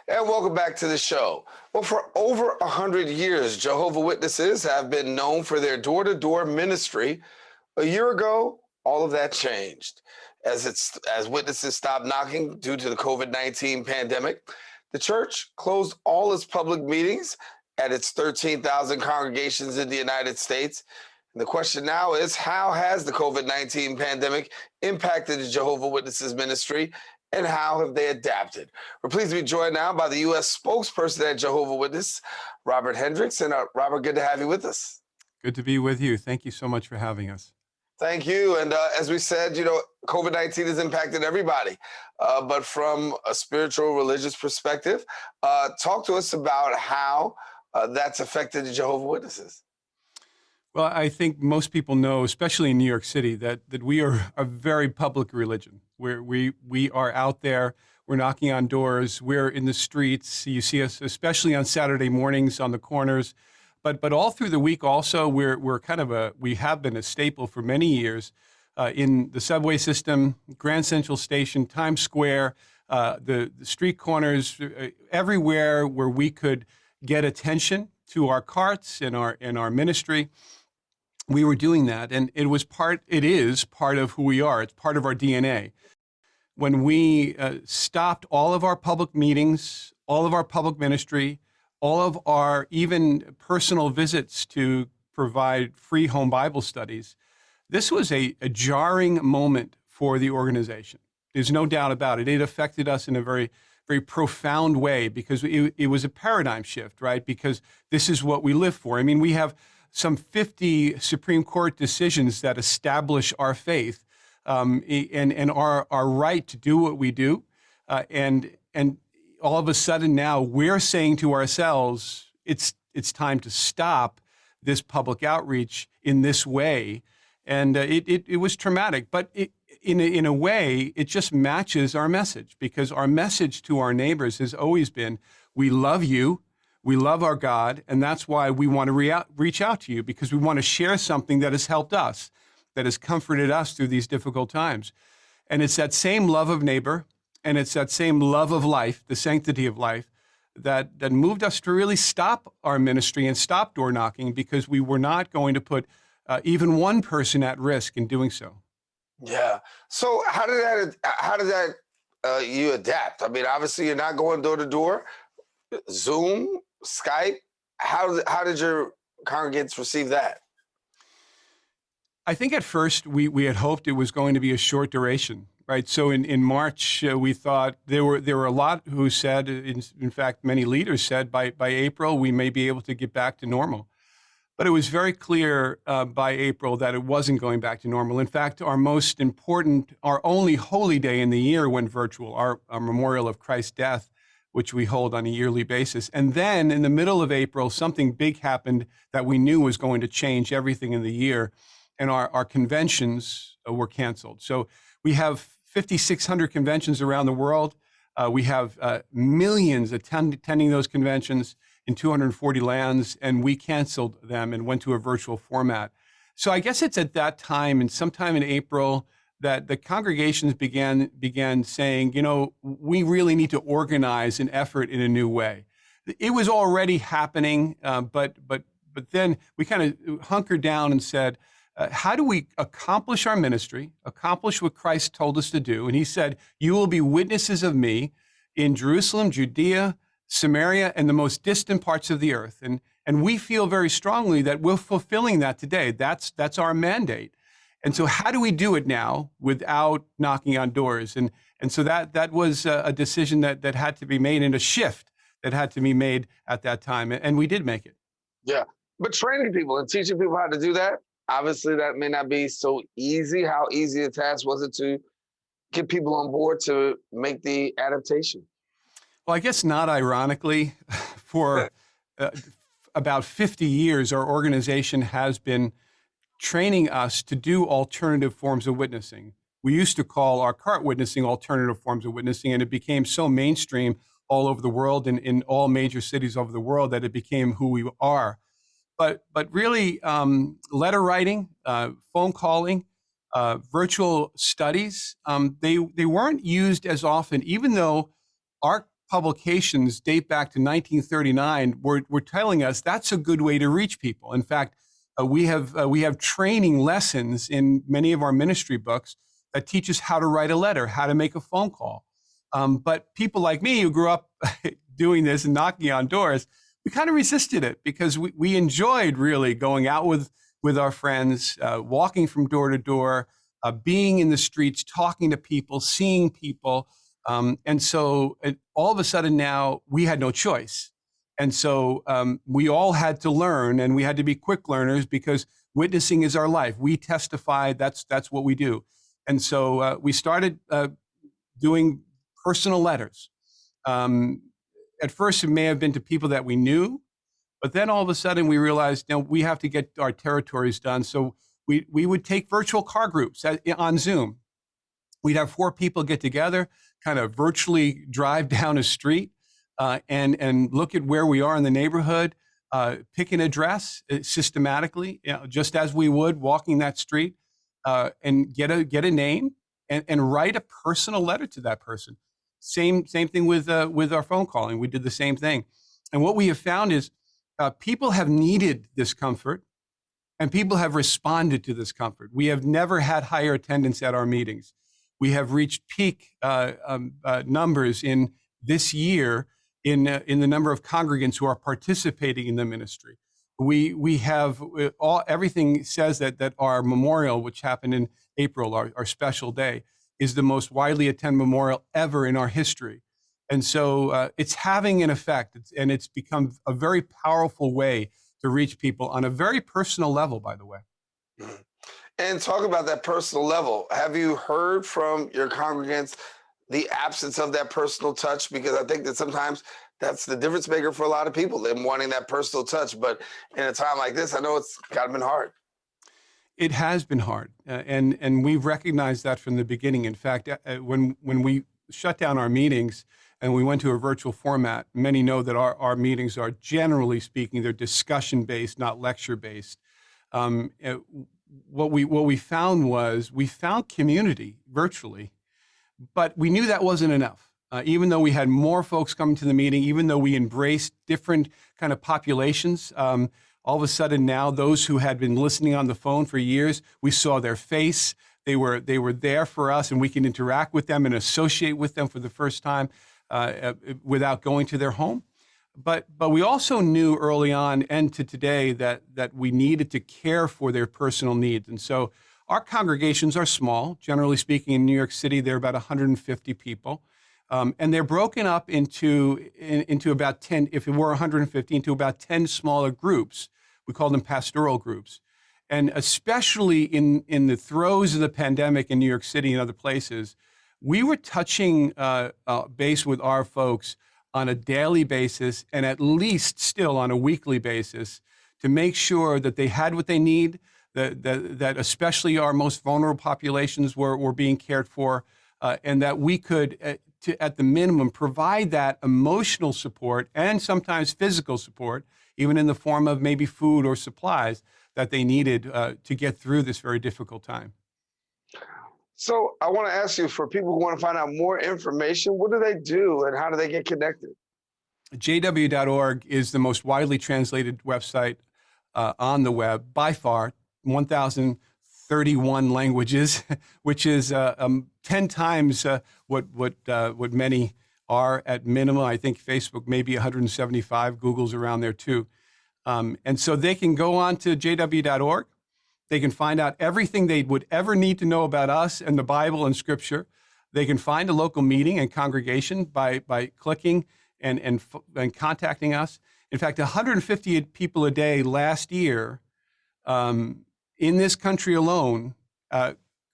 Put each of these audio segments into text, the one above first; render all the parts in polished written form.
And welcome back to the show. Well, for over 100 years, Jehovah Witnesses have been known for their door-to-door ministry. A year ago, all of that changed. As witnesses stopped knocking due to the COVID-19 pandemic, the church closed all its public meetings at its 13,000 congregations in the United States. And the question now is, how has the COVID-19 pandemic impacted the Jehovah Witnesses ministry, and how have they adapted? We're pleased to be joined now by the U.S. spokesperson at Jehovah Witness, Robert Hendriks. And Robert, good to have you with us. Good to be with you. Thank you so much for having us. Thank you. And as we said, COVID-19 has impacted everybody. But from a spiritual, religious perspective, talk to us about how that's affected the Jehovah Witnesses. Well, I think most people know, especially in New York City, that we are a very public religion. We are out there, we're knocking on doors, we're in the streets. You see us, especially on Saturday mornings on the corners, but all through the week also, we have been a staple for many years in the subway system, Grand Central Station, Times Square, the street corners, everywhere where we could get attention to our carts and our ministry. We were doing that, and it is part of who we are. It's part of our DNA. When we stopped all of our public meetings, all of our public ministry, all of our even personal visits to provide free home Bible studies, this was a jarring moment for the organization. There's no doubt about it. It affected us in a very, very profound way because it was a paradigm shift, right? Because this is what we live for. I mean, we have some 50 Supreme Court decisions that establish our faith and our right to do what we do. And all of a sudden now we're saying to ourselves, it's time to stop this public outreach in this way. And it was traumatic, but in a way, it just matches our message, because our message to our neighbors has always been, we love you. We love our God, and that's why we want to reach out to you, because we want to share something that has helped us, that has comforted us through these difficult times. And it's that same love of neighbor, and it's that same love of life, the sanctity of life, that moved us to really stop our ministry and stop door knocking, because we were not going to put even one person at risk in doing so. Yeah. So how did you adapt? I mean, obviously you're not going door to door. Zoom, Skype, how did your congregants receive that? I think at first we had hoped it was going to be a short duration, right? So in March, we thought there were a lot who said, in fact, many leaders said by April, we may be able to get back to normal. But it was very clear by April that it wasn't going back to normal. In fact, our most important, our only holy day in the year went virtual, our memorial of Christ's death, which we hold on a yearly basis. And then in the middle of April, something big happened that we knew was going to change everything in the year, and our conventions were canceled. So we have 5,600 conventions around the world. We have millions attending those conventions in 240 lands, and we canceled them and went to a virtual format. So I guess it's at that time, and sometime in April, that the congregations began saying, we really need to organize an effort in a new way. It was already happening, but then we kind of hunkered down and said, how do we accomplish our ministry, accomplish what Christ told us to do? And he said, you will be witnesses of me in Jerusalem, Judea, Samaria, and the most distant parts of the earth. And we feel very strongly that we're fulfilling that today. That's our mandate. And so how do we do it now without knocking on doors? And so that was a decision that had to be made, and a shift that had to be made at that time. And we did make it. Yeah. But training people and teaching people how to do that, obviously that may not be so easy. How easy a task was it to get people on board to make the adaptation? Well, I guess not ironically, for about 50 years, our organization has been training us to do alternative forms of witnessing. We used to call our cart witnessing alternative forms of witnessing, and it became so mainstream all over the world and in all major cities over the world that it became who we are. But really, letter writing, phone calling, virtual studies, they weren't used as often, even though our publications date back to 1939 were telling us that's a good way to reach people. In fact, we have training lessons in many of our ministry books that teach us how to write a letter, how to make a phone call. But people like me who grew up doing this and knocking on doors, we kind of resisted it because we enjoyed really going out with our friends, walking from door to door, being in the streets, talking to people, seeing people. And so all of a sudden now we had no choice. And so we all had to learn, and we had to be quick learners because witnessing is our life. We testify, that's what we do. And so we started doing personal letters. At first, it may have been to people that we knew, but then all of a sudden we realized, we have to get our territories done. So we would take virtual car groups on Zoom. We'd have 4 people get together, kind of virtually drive down a street and look at where we are in the neighborhood, pick an address systematically, just as we would walking that street, and get a name and write a personal letter to that person. Same thing with our phone calling. We did the same thing. And what we have found is people have needed this comfort, and people have responded to this comfort. We have never had higher attendance at our meetings. We have reached peak numbers in this year in the number of congregants who are participating in the ministry. We have everything says that our memorial, which happened in April, our special day, is the most widely attended memorial ever in our history. And so it's having an effect, and it's become a very powerful way to reach people on a very personal level, by the way. Mhm. And talk about that personal level. Have you heard from your congregants the absence of that personal touch? Because I think that sometimes that's the difference maker for a lot of people, them wanting that personal touch. But in a time like this, I know it's kind of been hard. It has been hard, and we've recognized that from the beginning. In fact, when we shut down our meetings and we went to a virtual format, many know that our meetings are, generally speaking, they're discussion-based, not lecture-based. What we found was we found community virtually, but we knew that wasn't enough. Even though we had more folks coming to the meeting, even though we embraced different kind of populations, all of a sudden now those who had been listening on the phone for years, we saw their face. They were there for us, and we can interact with them and associate with them for the first time without going to their home. But we also knew early on and to today that we needed to care for their personal needs. And so our congregations are small. Generally speaking, in New York City, there are about 150 people. And they're broken up into about 10, if it were 150, into about 10 smaller groups. We call them pastoral groups. And especially in the throes of the pandemic in New York City and other places, we were touching base with our folks on a daily basis and at least still on a weekly basis to make sure that they had what they need, that especially our most vulnerable populations were being cared for, and that we could, at the minimum, provide that emotional support and sometimes physical support, even in the form of maybe food or supplies that they needed to get through this very difficult time. So I want to ask you, for people who want to find out more information, what do they do and how do they get connected? JW.org is the most widely translated website on the web by far, 1,031 languages, which is 10 times what many are at minimum. I think Facebook maybe 175. Google's around there too. And so they can go on to JW.org. They can find out everything they would ever need to know about us and the Bible and Scripture. They can find a local meeting and congregation by clicking and contacting us. In fact, 150 people a day last year in this country alone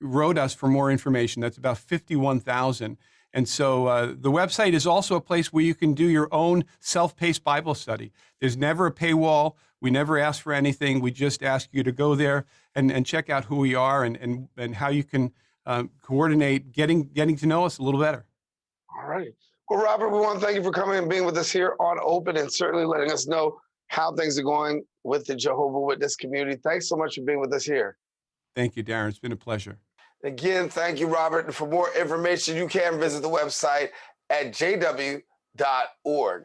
wrote us for more information. That's about 51,000. And so the website is also a place where you can do your own self-paced Bible study. There's never a paywall. We never ask for anything. We just ask you to go there and check out who we are and how you can coordinate getting to know us a little better. All right. Well, Robert, we want to thank you for coming and being with us here on Open and certainly letting us know how things are going with the Jehovah's Witness community. Thanks so much for being with us here. Thank you, Daren. It's been a pleasure. Again, thank you, Robert. And for more information, you can visit the website at jw.org. jehovahswitness.org.